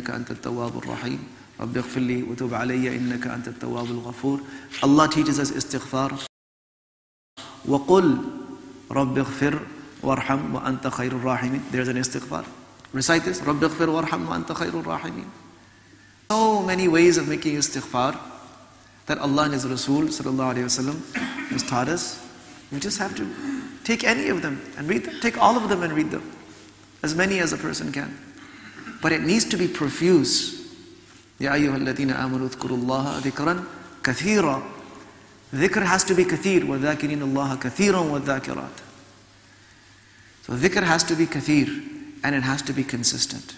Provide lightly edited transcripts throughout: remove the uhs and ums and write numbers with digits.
إنك أنت التواب الرحيم رب اغفر لي وتب علي إنك أنت التواب الغفور. Allah teaches us istighfar. وقل رب اغفر وارحم وأنت خير الراحمين. There's an istighfar. Recite this. رب اغفر وارحم وأنت خير الراحمين. So many ways of making istighfar that Allah and His Rasul sallallahu alayhi wa sallam has taught us. We just have to take any of them and read them. Take all of them and read them. As many as a person can. But it needs to be profuse. يَا أَيُّهَا الَّذِينَ آمَنُوا اذْكُرُوا اللَّهَ ذِكْرًا كَثِيرًا. Dhikr has to be kathir. وَذَاكِرِينَ اللَّهَ كَثِيرًا وَالذَّاكِرَاتِ. So dhikr has to be kathir, and it has to be consistent.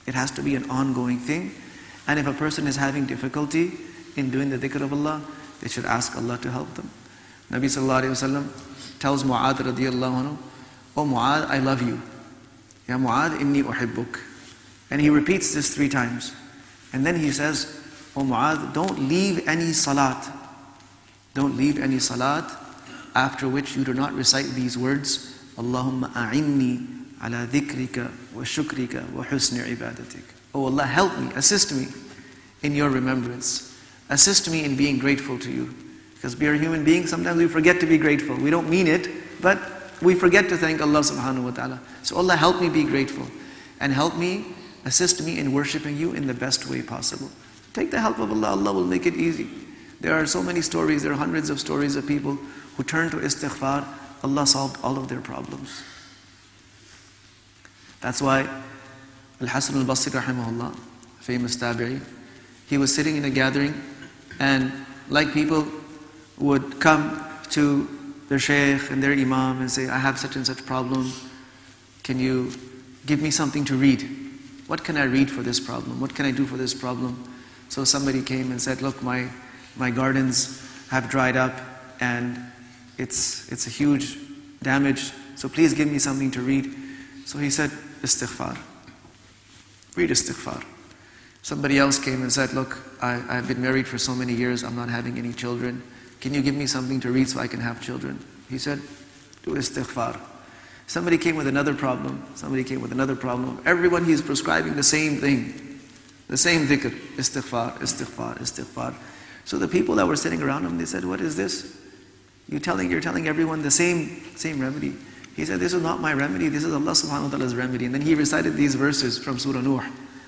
It has to be an ongoing thing. And if a person is having difficulty in doing the dhikr of Allah, they should ask Allah to help them. Nabi sallallahu alayhi wa sallam tells Mu'adh radiyallahu anhu, "Oh Mu'adh, I love you. Ya Mu'adh, inni uhibbuk." And he repeats this 3 times. And then he says, "Oh Mu'adh, don't leave any salat. Don't leave any salat after which you do not recite these words, Allahumma a'inni ala dhikrika wa shukrika wa husni ibadatik." Oh Allah, help me, assist me in your remembrance. Assist me in being grateful to you. Because we are human beings, sometimes we forget to be grateful. We don't mean it, but we forget to thank Allah subhanahu wa ta'ala. So Allah, help me be grateful. And help me, assist me in worshipping you in the best way possible. Take the help of Allah, Allah will make it easy. There are so many stories, there are hundreds of stories of people who turn to istighfar. Allah solved all of their problems. That's why Al-Hasan al-Basri rahimahullah, famous tabi'i, he was sitting in a gathering, and like people would come to their shaykh and their imam and say, "I have such and such problem. Can you give me something to read? What can I read for this problem? What can I do for this problem?" So somebody came and said, "Look, my gardens have dried up and it's a huge damage. So please give me something to read." So he said, "Istighfar. Read istighfar." Somebody else came and said, "Look, I've been married for so many years, I'm not having any children. Can you give me something to read so I can have children?" He said, "Do istighfar." Somebody came with another problem. Somebody came with another problem. Everyone, he's prescribing the same thing. The same dhikr. Istighfar, istighfar, istighfar. So the people that were sitting around him, they said, "What is this? You're telling everyone the same remedy." He said, "This is not my remedy. This is Allah subhanahu wa ta'ala's remedy." And then he recited these verses from Surah Nuh.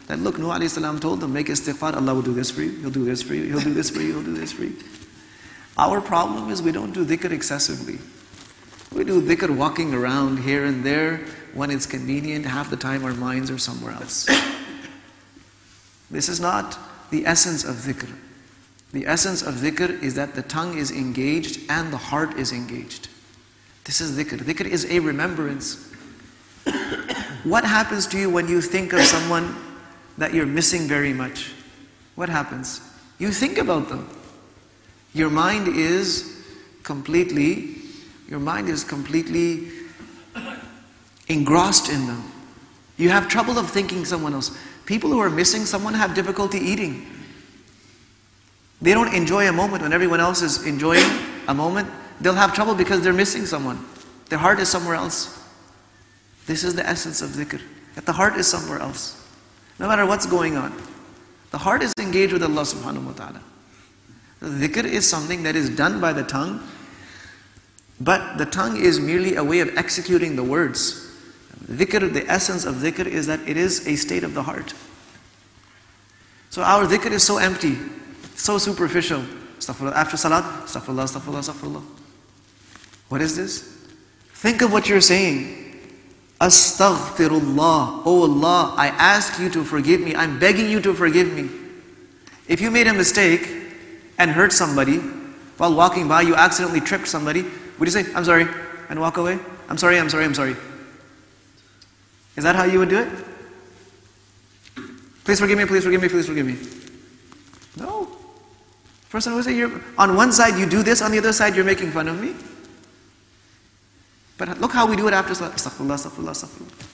That look, Nuh alayhi salam told them, make istighfar, Allah will do this for you. He'll do this for you. He'll do this for you. He'll do this for you. Our problem is we don't do dhikr excessively. We do dhikr walking around here and there when it's convenient. Half the time our minds are somewhere else. This is not the essence of dhikr. The essence of dhikr is that the tongue is engaged and the heart is engaged. This is dhikr. Dhikr is a remembrance. What happens to you when you think of someone that you're missing very much? What happens? You think about them. Your mind is completely engrossed in them. You have trouble of thinking someone else. People who are missing someone have difficulty eating. They don't enjoy a moment when everyone else is enjoying a moment. They'll have trouble because they're missing someone. Their heart is somewhere else. This is the essence of dhikr. That the heart is somewhere else. No matter what's going on. The heart is engaged with Allah subhanahu wa ta'ala. Dhikr is something that is done by the tongue. But the tongue is merely a way of executing the words. Dhikr, the essence of dhikr is that it is a state of the heart. So our dhikr is so empty, so superficial. Astaghfirullah. After salat, astaghfirullah, astaghfirullah, astaghfirullah. What is this? Think of what you're saying. Astaghfirullah. Oh Allah, I ask you to forgive me. I'm begging you to forgive me. If you made a mistake and hurt somebody, while walking by you accidentally tripped somebody, would you say, "I'm sorry," and walk away? "I'm sorry, I'm sorry, I'm sorry." Is that how you would do it? "Please forgive me, please forgive me, please forgive me." No. Person would say, on one side you do this, on the other side you're making fun of me. But look how we do it after salat. Astaghfirullah, astaghfirullah, astaghfirullah.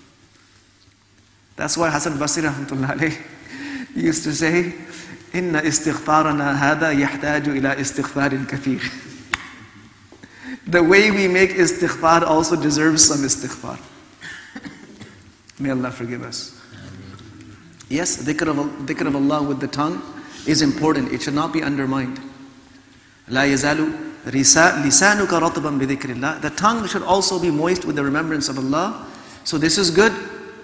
That's why Hasan Basri rahmatullah alayh used to say, "Inna istighfarana hada yahtaju ila istighfarin kathir." The way we make istighfar also deserves some istighfar. May Allah forgive us. Yes, dhikr of Allah with the tongue is important. It should not be undermined. لا يزال لسانك رطبا بذكر الله. The tongue should also be moist with the remembrance of Allah. So this is good.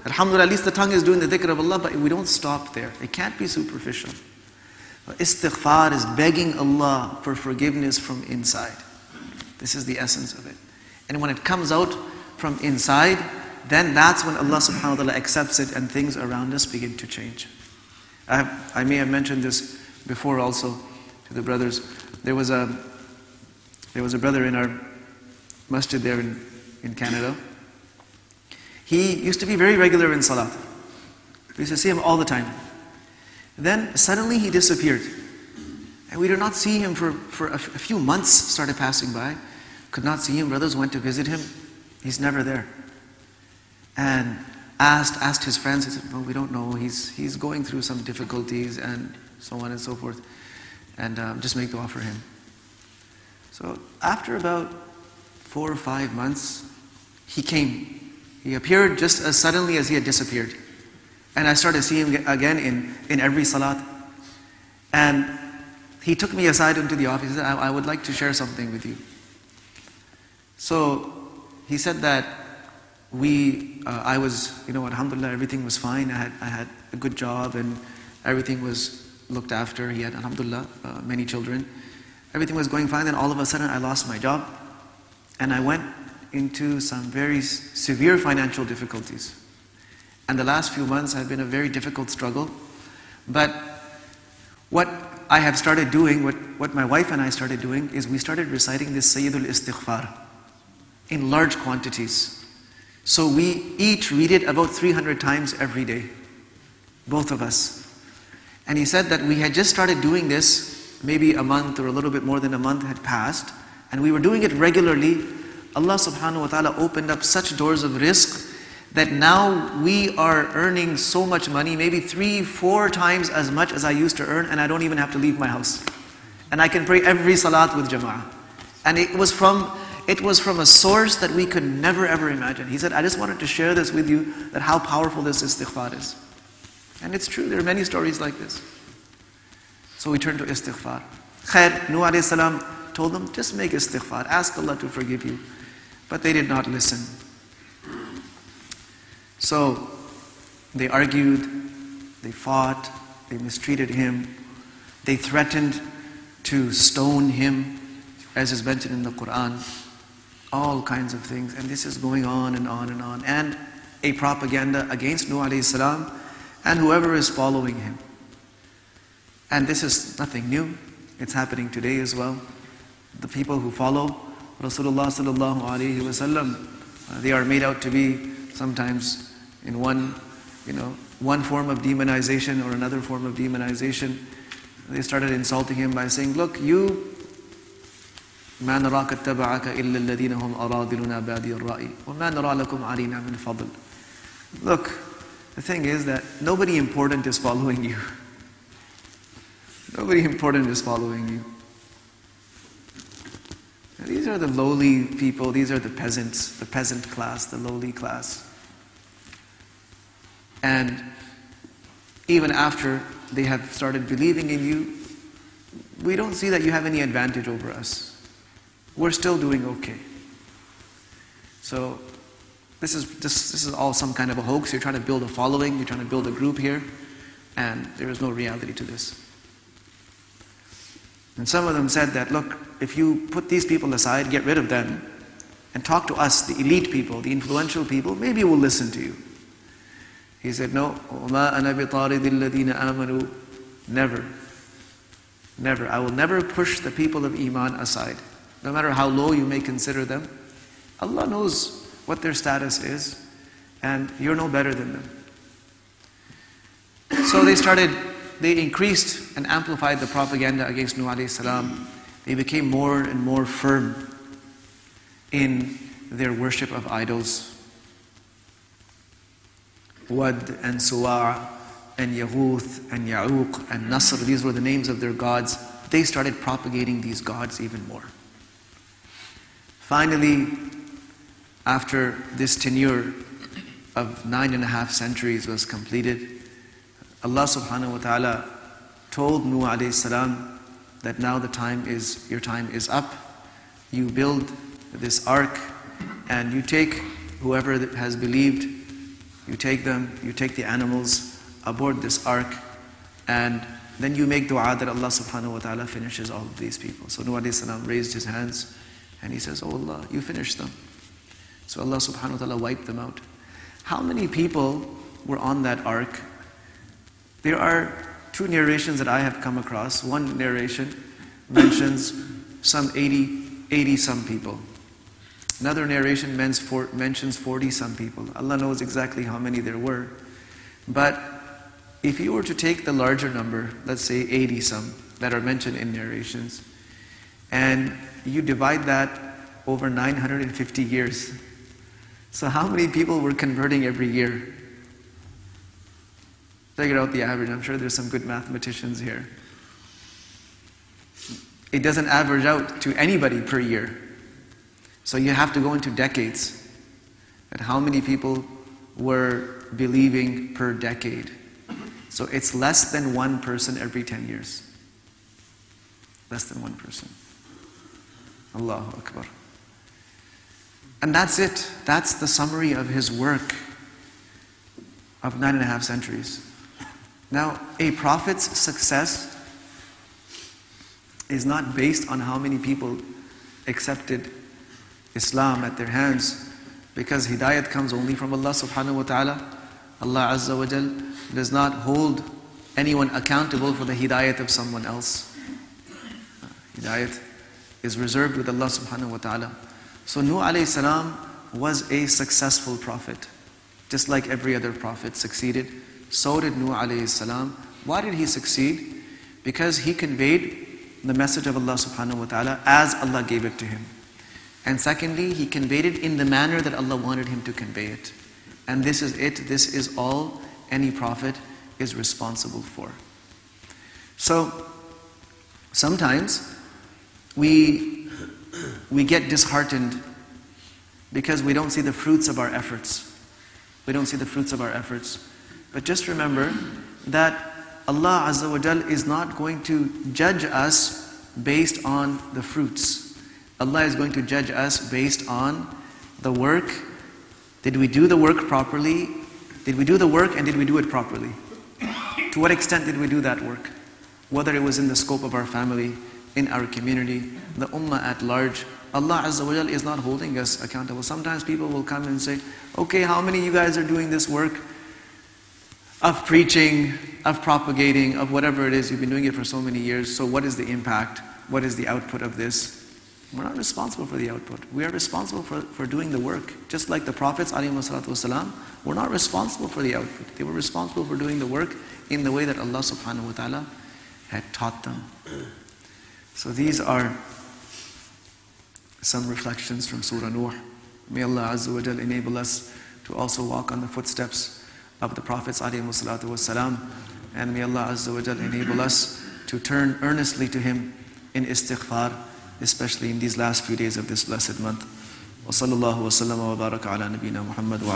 Alhamdulillah, at least the tongue is doing the dhikr of Allah, but we don't stop there. It can't be superficial. Istighfar is begging Allah for forgiveness from inside. This is the essence of it. And when it comes out from inside, then that's when Allah subhanahu wa ta'ala accepts it and things around us begin to change. I may have mentioned this before also to the brothers. There was a brother in our masjid there in Canada. He used to be very regular in salat. We used to see him all the time. Then suddenly he disappeared. And we did not see him for a few months, started passing by. Could not see him. Brothers went to visit him. He's never there. And asked his friends. He said, no, we don't know. He's going through some difficulties and so on and so forth. And just make dua for him. So after about 4 or 5 months, he came. He appeared just as suddenly as he had disappeared. And I started seeing him again in every salat. And he took me aside into the office. He said, I would like to share something with you. So he said that I was, alhamdulillah, everything was fine. I had a good job and everything was looked after. He had, alhamdulillah, many children. Everything was going fine. Then all of a sudden I lost my job. And I went into some very severe financial difficulties. And the last few months have been a very difficult struggle. But what I have started doing, what my wife and I started doing, is we started reciting this Sayyidul Istighfar in large quantities. So we each read it about 300 times every day, both of us. And he said that we had just started doing this, maybe a month or a little bit more than a month had passed, and we were doing it regularly. Allah subhanahu wa ta'ala opened up such doors of rizq that now we are earning so much money, maybe 3-4 times as much as I used to earn, and I don't even have to leave my house. And I can pray every salat with jama'ah. And it was from a source that we could never ever imagine. He said, I just wanted to share this with you, that how powerful this istighfar is. And it's true, there are many stories like this. So we turn to istighfar. Khair, Nuh alayhi salam told them, just make istighfar, ask Allah to forgive you. But they did not listen. So they argued, they fought, they mistreated him, they threatened to stone him, as is mentioned in the Quran. All kinds of things, and this is going on and on and on. And a propaganda against Nuh alayhi salam and whoever is following him. And this is nothing new. It's happening today as well. The people who follow Rasulullah sallallahu alaihi wasallam, they are made out to be sometimes in one form of demonization or another form of demonization. They started insulting him by saying, look, you ما نراك اتبعك إلا الذين هم أراذلنا بادي الرأي وما نرى لكم علينا من فضل. Look, the thing is that nobody important is following you. Nobody important is following you. Now, these are the lowly people, these are the peasants, the peasant class, the lowly class. And even after they have started believing in you, we don't see that you have any advantage over us. We're still doing okay. So this is all some kind of a hoax. You're trying to build a following, you're trying to build a group here, and there is no reality to this. And some of them said that, look, if you put these people aside, get rid of them, and talk to us, the elite people, the influential people, maybe we'll listen to you. He said, no, وَمَا أَنَا بِطَارِدِ الَّذِينَ آمَنُوا. Never. Never. I will never push the people of Iman aside. No matter how low you may consider them, Allah knows what their status is, and you're no better than them. So they increased and amplified the propaganda against Nuh alayhi salam. They became more and more firm in their worship of idols. Wad and Suwa and Yaghuth and Ya'uq and Nasr, these were the names of their gods. They started propagating these gods even more. Finally, after this tenure of 9.5 centuries was completed, Allah subhanahu wa ta'ala told Nuh alayhi salam that now your time is up. You build this ark and you take whoever has believed, you take the animals aboard this ark, and then you make dua that Allah subhanahu wa ta'ala finishes all of these people. So Nuh alayhi salam raised his hands and he says, "Oh Allah, you finish them." So Allah subhanahu wa ta'ala wiped them out. How many people were on that ark? There are two narrations that I have come across. One narration mentions some 80 some people. Another narration mentions 40 some people. Allah knows exactly how many there were. But if you were to take the larger number, let's say 80 some that are mentioned in narrations, and you divide that over 950 years, so how many people were converting every year? Figure out the average. I'm sure there's some good mathematicians here. It doesn't average out to anybody per year. So you have to go into decades. And how many people were believing per decade? So it's less than one person every 10 years. Less than one person. Allahu Akbar. And that's it. That's the summary of his work of 9.5 centuries. Now, a prophet's success is not based on how many people accepted Islam at their hands, because hidayat comes only from Allah subhanahu wa ta'ala. Allah Azza wa Jal does not hold anyone accountable for the hidayat of someone else. Hidayat is reserved with Allah subhanahu wa ta'ala. So Nuh alayhi salam was a successful prophet. Just like every other prophet succeeded, so did Nuh alayhi salam. Why did he succeed? Because he conveyed the message of Allah subhanahu wa ta'ala as Allah gave it to him. And secondly, he conveyed it in the manner that Allah wanted him to convey it. And this is it. This is all any prophet is responsible for. So sometimes we get disheartened because we don't see the fruits of our efforts. We don't see the fruits of our efforts. But just remember that Allah Azza wa Jal is not going to judge us based on the fruits. Allah is going to judge us based on the work. Did we do the work properly? Did we do the work and did we do it properly? To what extent did we do that work? Whether it was in the scope of our family, in our community, the ummah at large, Allah Azza wa Jal is not holding us accountable. Sometimes people will come and say, okay, how many of you guys are doing this work of preaching, of propagating, of whatever it is, you've been doing it for so many years, so what is the impact? What is the output of this? We're not responsible for the output. We are responsible for doing the work. Just like the prophets, ﷺ, were not responsible for the output. They were responsible for doing the work in the way that Allah subhanahu wa ta'ala had taught them. So these are some reflections from Surah Nuh. May Allah Azza wa Jal enable us to also walk on the footsteps of the Prophets ﷺ, and may Allah Azza wa Jal enable us to turn earnestly to Him in istighfar, especially in these last few days of this blessed month. Wa sallallahu wa sallama wa baraka ala nabiyyina Muhammad wa